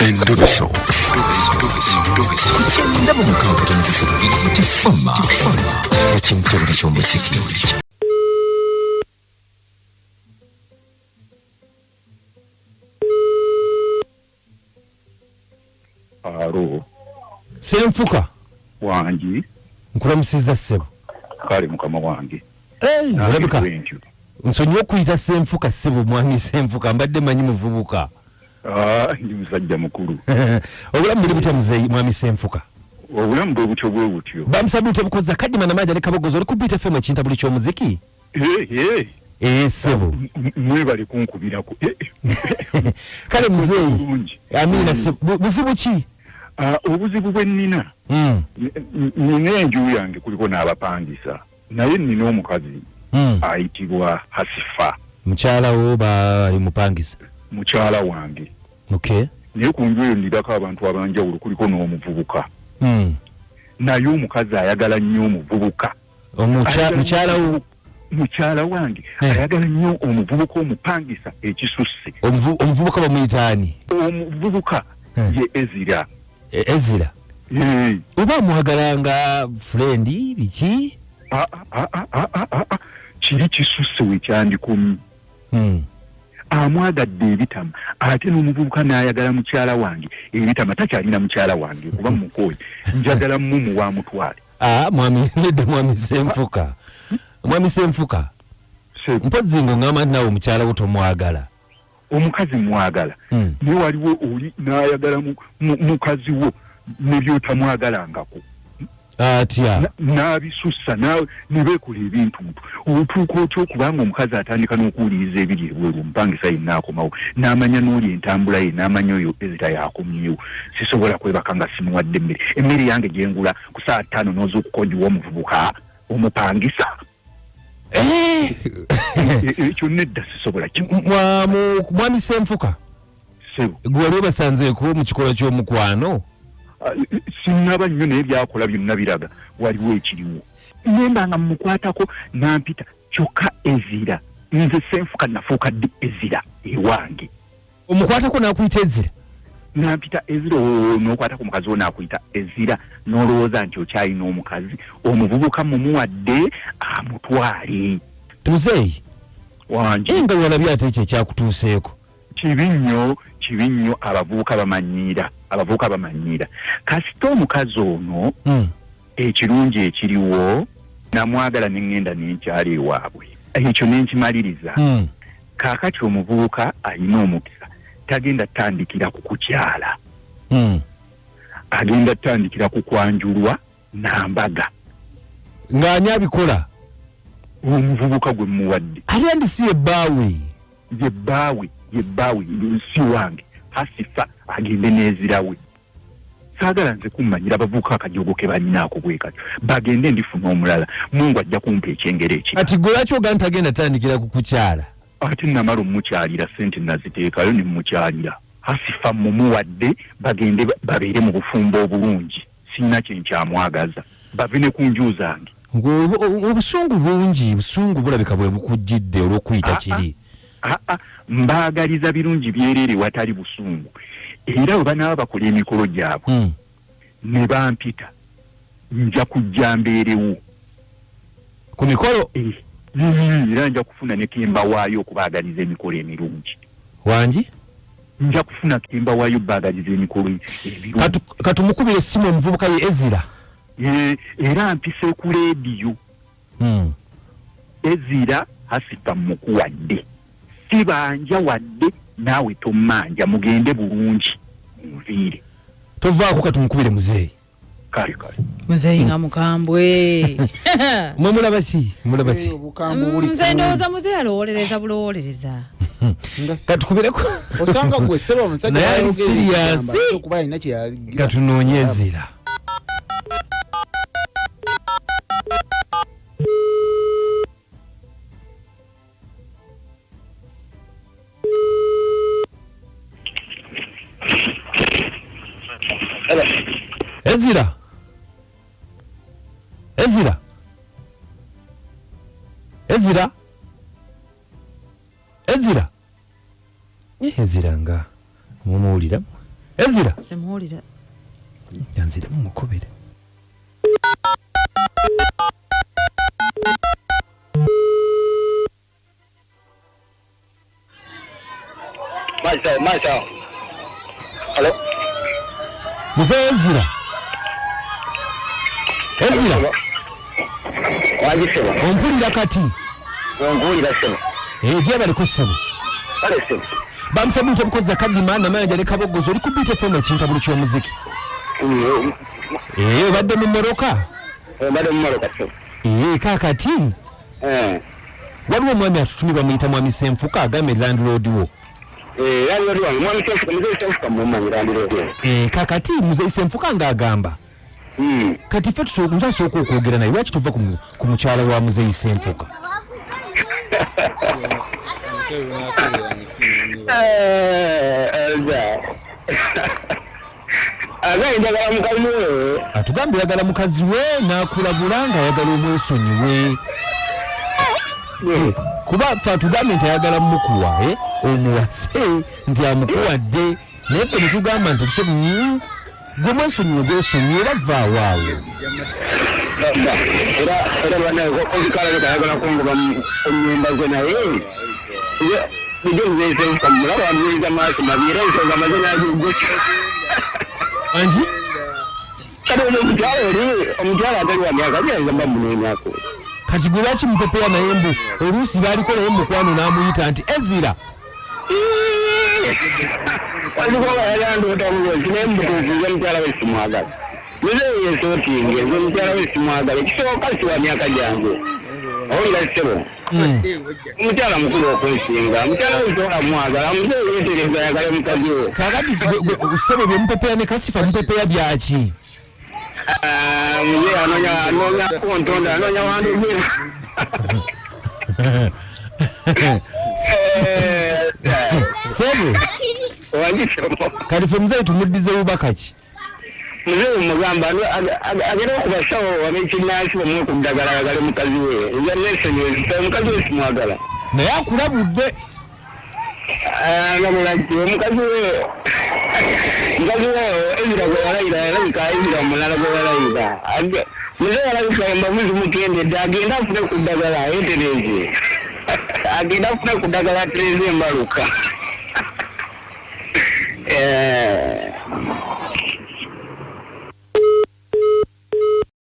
Endobeso. Kugenda mu mukaaga tifama. Ekintu eky'omuziki. Alo. Senfuka. Wangi. Nkulamusiza ssebo. Kale mukama wange. Olabika. Nsonyiwa okuyita Senfuka ssebo mwami Senfuka mbadde manyi muvubuka. Ndi musajja mukulu. Obulamu buli butya muzeeyi mwami Senfuka. Obulamu bwe butyo. Bamusabye tebukoza kadima na maja ne kabogozo oli ku Beat FM ekinta buli ky'omuziki. Ssebo. Mwebale kunkubirako. Kale muzeeyi. Amina ssebo. Buzibu ki? Obuzibu bwe nnina. Nina enju yange kuliko n'abapangisa. Naye nina omukazi. Ayitibwa Hasifa. Mukyala wo bali mupangisa. Mukyala wange. Okay. Naye ku nju eyo ndidako abantu abanjawulo kuliko n'omuvubuka. Naye omukazi ayagala nnyo omuvubuka. Mukyala wo. Mukyala wange ayagala nnyo omuvubuka omupangisa ekisusse. Omuvubuka bamuyitaani? Omuvubuka ye Ezira. Ezira? Oba mwagalanga frendi biki? Kiri kisusse wekyandikumi. Amwagadde ebitama ate n'omuvubuka n'ayagala mukyala wange ebitama takyalina mukyala wange kuba mukoyi njagala mumu wa mutwale. Mwami nedda mwami Senfuka. Mwami Senfuka. Mpozi ng'ongamba nawe omukyala wo tomwagala. Omukazi mwagala. Naye waliwo oli n'ayagala mukazi wo ne by'otamwagalangako. Atya. N'abisussa ne beekola ebintu. Otuuka otyo kubanga omukazi atandika n'okuwuliriza ebiri ebweru omupangisa yenna akomawo. N'amanya n'oli entambula ye n'amanya oyo Ezira yakomyewo. Sisobola kwebaka nga simuwadde emmere. Emmere yange gye ngula ku saa 5 n'oza okukonjiwa omuvubuka omupangisa. Ekyo nedda sisobola mwami Senfuka. Gwe wali obasanzeeko mu kikola ky'omukwano? Sinaba nnyo naye byakola byonna biraga waliwo ekiriwo. Nembanga mmukwatako nampita kyokka Ezira. Nze Senfuka nafuuka ddi Ezira ewange. Omukwatako n'akuyita Ezira? Nampita Ezira n'okwatako omukazi wo n'akuyita Ezira n'olowooza nti okyalina omukazi omuvubuka mumuwadde amutwale. Tuzeeyi. Wangi. Nga walabye ate ekyo ekyakutuuseeko. Kibi nnyo abavubuka bamanyira. Kasita omukazi ono ekirungi ekiriwo namwagala n'engenda n'enkyala ewaabwe. Ekyo n'enkimaliriza. Kaakati omuvubuka alina omukisa tagenda tandikira ku kukyala. Agenda tandikira ku kwanjulwa n'ambaga. Ng'ani abikola? Omuvubuka gwe muwadde. Ali andisi yebbaawe. Yebbaawe si wange. Hasifa agende n'Ezirawe. Saagala nze kummanyira abavubuka akajogo ke balinaako bwe katyo. Bagende ndifuna omulala. Mungu ajja kumpa ekyengere ekyo. Ati gwe lwaki ogamba tagenda tandikira ku kukyala? Ate namala omukyalira ssente naziteekayo ne mukyalira. Hasifa mumuwadde bagende babeere mu bufumbo obulungi. Sina kye nkyamwagaza. Bave ne ku nju zange. Obusungu bungi, busungu bulabika bwe bukujjidde olw'okuyita kiri. Mbaagaliza birungi byereere watali busungu. Era bwe banaaba bakola emikolo gyabwe ne bampita nja kujja mbeerewo ku mikolo. Era nja kufuna ne kemba waayo okubaagaliza emikolo emirungi. Wangi? Nja kufuna kemba waayo baagaliza emikolo emirungi. Katumukubire essimu omuvubuka ye Ezira. Era mpise ku leediyo. Ezira Hasifa mukuwadde. Sibanja wadde naawe tommanja mugende bulungi nviire. Tovaako katumukubire muzeeyi. Kale. Muzeeyi nga mukambwe. Mulaba ki? Nze ndowooza muzeeyi alowolereza bulowolereza. Katukubireko. Osanga gwe ssebo omusajja naye ali siriyasi. Okuba alina kye katunoonye Ezira. Ezira. Ezira nga mumuwulira Ezira simuwulira yanzire mumukobere Masha. Hello? Mzee Ezira Wajisema. ompulira kati Ongulira sema. gye bali ku ssebo Kale sema. bamusabye ntobukoza kadima na manager ne kabogozo oli ku Beat FM ekintabuli ky'omuziki obadde mu Moroka Obadde mu Moroka sema. Kakati waliwo omwami atutumye bamuyita mwami Senfuka agambye landlord wo Landlord wange mwami Senfuka mumanyi landlord wo. Kakati Mzee Senfuka ng'agamba kati ffe tusooka okwogera naye lwaki tuva ku mukyala wa Mzee Senfuka atugambye yagala mukazi we n'akulabula ng'ayagala omwesonyiwe kuba ffe atugambye nti ayagala mukuwa omuwase nti amukuwadde naye ffe netugamba nti gwe mwesonyiwe bavaawo awo era banaye ozikala ayagala kungoba omunyumba ze naye Ndio Senfuka mulaba amwiza maaso mabira nsonga mazina agugusa anji kati omukyala atali wa myaka gyayagamba munene ako kati gwe lwaki mupepeya naye mbu oluusi baaliko naye mukwano n'amuyita nti Ezira walikuwa yagandoota bulungi naye mutuukize mukyala we simwagala muzeeyo yesootinge nze mukyala we simwagala ekisooka si wa myaka gyange owulira ssebo mukyala mukulu okunsinga mukyala we sobola mwagala muzeeyo yeetereza ayagale mukazi we kakati ssebo bye mupepeya ne Kasifa mupepeya byaki muzeeyo anoonya kontonda anoonya wandugina sebe kati ffe muzeeyi tumuddize bubaka ki muzeeyi mugamba agenda okubasawo ab'ekinnansi bamwe ku ddagala ayagale mukazi we eya nesonyiwe mukazi we simwagala naye akulabudde nabulaki omukazi we Ezira gwe yalayira yalabika Ezira omulala gwe yalayira muzeeyi alabika embavuzi mukendedde agenda afune ku ddagala yeetereze agenda afune ku ddagala tereze embaluka